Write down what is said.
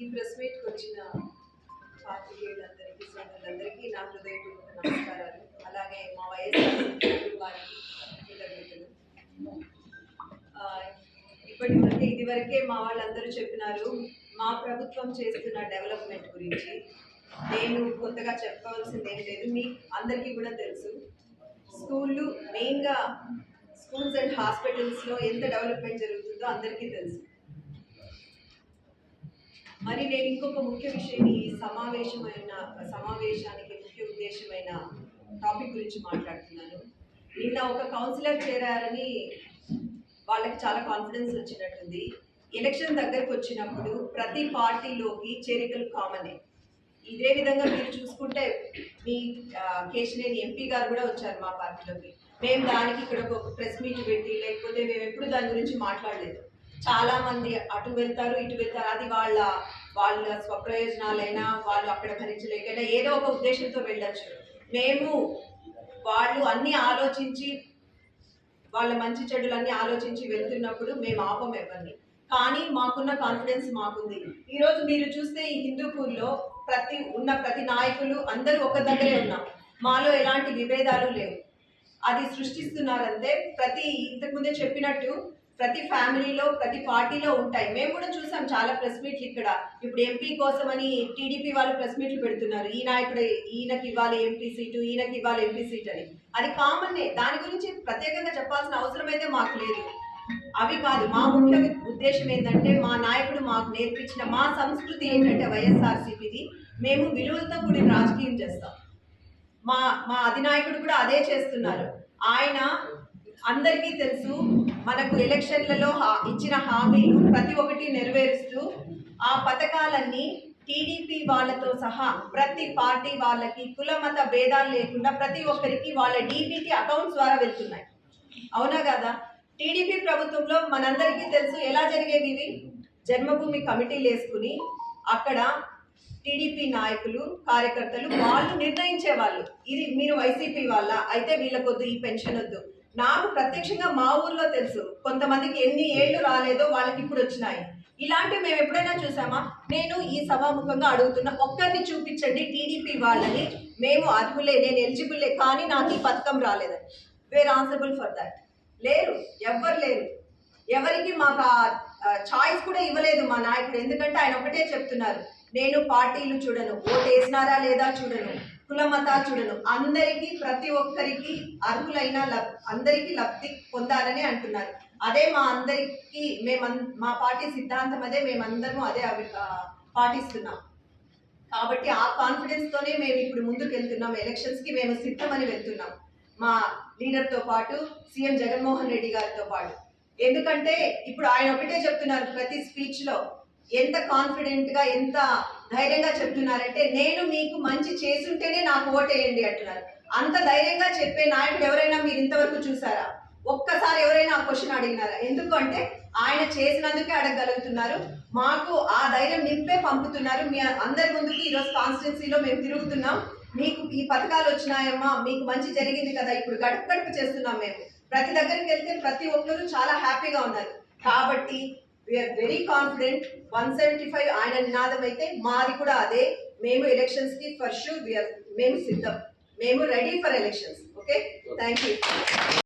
ఈ ప్రెస్ మీట్కి వచ్చిన పాత్రికేయులందరికీ సోదరులందరికీ నా హృదయపూర్వక నమస్కారాలు. అలాగే మా వైఎస్ఆర్ వారికి కృతజ్ఞతలు. ఇదివరకే మా వాళ్ళందరూ చెప్పినారు మా ప్రభుత్వం చేస్తున్న డెవలప్మెంట్ గురించి. నేను కొత్తగా చెప్పవలసింది ఏం లేదు, మీ అందరికీ కూడా తెలుసు. స్కూళ్ళు మెయిన్గా స్కూల్స్ అండ్ హాస్పిటల్స్లో ఎంత డెవలప్మెంట్ జరుగుతుందో అందరికీ తెలుసు. మరి నేను ఇంకొక ముఖ్య విషయం, ఈ సమావేశానికి ముఖ్య ఉద్దేశమైన టాపిక్ గురించి మాట్లాడుతున్నాను. నిన్న ఒక కౌన్సిలర్ చేరారని వాళ్ళకి చాలా కాన్ఫిడెన్స్ వచ్చినట్టుంది. ఎలక్షన్ దగ్గరకు వచ్చినప్పుడు ప్రతి పార్టీలోకి చేరికలు కామనే. ఇదే విధంగా మీరు చూసుకుంటే మీ కేశినేని ఎంపీ గారు కూడా వచ్చారు మా పార్టీలోకి. మేము దానికి ఇక్కడ ఒక ప్రెస్ మీట్ పెట్టి లేకపోతే మేము ఎప్పుడు దాని గురించి మాట్లాడలేదు. చాలా మంది అటు వెళ్తారు ఇటు వెళ్తారు, అది వాళ్ళ స్వప్రయోజనాలైనా వాళ్ళు అక్కడ భరించలేకైనా ఏదో ఒక ఉద్దేశంతో వెళ్ళచ్చు. మేము వాళ్ళు అన్నీ ఆలోచించి వాళ్ళ మంచి చెడులన్నీ ఆలోచించి వెళ్తున్నప్పుడు మేము ఆపం ఎవరిని. కానీ మాకున్న కాన్ఫిడెన్స్ మాకుంది. ఈరోజు మీరు చూస్తే ఈ హిందూపూర్లో ప్రతి నాయకులు అందరూ ఒక దగ్గరే ఉన్నాం. మాలో ఎలాంటి విభేదాలు లేవు. అది సృష్టిస్తున్నారంటే ఇంతకుముందే చెప్పినట్టు ప్రతి ఫ్యామిలీలో ప్రతి పార్టీలో ఉంటాయి. మేము కూడా చూసాం చాలా ప్రెస్ మీట్లు ఇక్కడ. ఇప్పుడు ఎంపీ కోసమని టీడీపీ వాళ్ళు ప్రెస్ మీట్లు పెడుతున్నారు. ఈ నాయకుడు ఈయనకి ఇవ్వాలి ఎంపీ సీటు, ఈయనకి ఇవ్వాలి ఎంపీ సీట్ అని. అది కామన్నే, దాని గురించి ప్రత్యేకంగా చెప్పాల్సిన అవసరం అయితే మాకు లేదు. అవి కాదు, మా ముఖ్య ఉద్దేశం ఏంటంటే మా నాయకుడు మాకు నేర్పించిన మా సంస్కృతి ఏంటంటే వైఎస్ఆర్సీపీది, మేము విలువలతో కూడిన రాజకీయం చేస్తాం. మా అధినాయకుడు కూడా అదే చేస్తున్నారు. ఆయన అందరికీ తెలుసు, మనకు ఎలక్షన్లలో ఇచ్చిన హామీలు ప్రతి ఒక్కటి నెరవేరుస్తూ ఆ పథకాలన్నీ టీడీపీ వాళ్ళతో సహా ప్రతి పార్టీ వాళ్ళకి కుల మత భేదాలు లేకుండా ప్రతి ఒక్కరికి వాళ్ళ డీబీటీ అకౌంట్స్ ద్వారా వెళ్తున్నాయి. అవునా కదా? టీడీపీ ప్రభుత్వంలో మనందరికీ తెలుసు ఎలా జరిగేవి ఇవి. జన్మభూమి కమిటీలు వేసుకుని అక్కడ టీడీపీ నాయకులు కార్యకర్తలు వాళ్ళు నిర్ణయించేవాళ్ళు, ఇది మీరు వైసీపీ వాళ్ళ అయితే వీళ్ళకొద్దు, ఈ పెన్షన్ వద్దు. నాకు ప్రత్యక్షంగా మా ఊర్లో తెలుసు, కొంతమందికి ఎన్ని ఏళ్ళు రాలేదో వాళ్ళకి ఇప్పుడు వచ్చినాయి. ఇలాంటివి మేము ఎప్పుడైనా చూసామా? నేను ఈ సభాముఖంగా అడుగుతున్నా, ఒక్కరిని చూపించండి టీడీపీ వాళ్ళని మేము అర్హులే, నేను ఎలిజిబుల్లే, కానీ నాకు ఈ పథకం రాలేదని. Where answerable for that? లేరు, ఎవ్వరు లేరు. ఎవరికి మాకు చాయిస్ కూడా ఇవ్వలేదు మా నాయకుడు. ఎందుకంటే ఆయన ఒకటే చెప్తున్నారు, నేను పార్టీలు చూడను, ఓటు వేసినారా లేదా చూడను, కుల మతాలు చూడను, అందరికీ ప్రతి ఒక్కరికి అర్హులైన అందరికీ లబ్ధి పొందాలని అంటున్నారు. అదే మా పార్టీ సిద్ధాంతం అదే, మేమందరము అదే పాటిస్తున్నాం. కాబట్టి ఆ కాన్ఫిడెన్స్తోనే మేము ఇప్పుడు ముందుకు వెళ్తున్నాం. ఎలక్షన్స్కి మేము సిద్ధమని వెళ్తున్నాం మా లీడర్తో పాటు, సీఎం జగన్మోహన్ రెడ్డి గారితో పాటు. ఎందుకంటే ఇప్పుడు ఆయన ఒకటే చెప్తున్నారు ప్రతి స్పీచ్లో, ఎంత కాన్ఫిడెంట్గా ఎంత ధైర్యంగా చెప్తున్నారంటే, నేను మీకు మంచి చేసుంటేనే నాకు ఓటేయండి అంటున్నారు. అంత ధైర్యంగా చెప్పే నాయకుడు ఎవరైనా మీరు ఇంతవరకు చూసారా? ఒక్కసారి ఎవరైనా ఆ క్వశ్చన్ అడిగినారా? ఎందుకంటే ఆయన చేసినందుకే అడగగలుగుతున్నారు. మాకు ఆ ధైర్యం నింపే పంపుతున్నారు. మీ అందరి ముందుకి ఈరోజు కాన్స్టిట్యున్సీలో మేము తిరుగుతున్నాం. మీకు ఈ పథకాలు వచ్చినాయమ్మా, మీకు మంచి జరిగింది కదా, ఇప్పుడు గడప గడప చేస్తున్నాం. మేము ప్రతి దగ్గరికి వెళ్తే ప్రతి ఒక్కరూ చాలా హ్యాపీగా ఉన్నారు. కాబట్టి వీఆర్ వెరీ కాన్ఫిడెంట్. 175 ఆయన నినాదం అయితే మాది కూడా అదే. మేము ఎలక్షన్స్కి ఫర్ షూర్ మేము సిద్ధం, మేము ready for elections. Okay, thank you.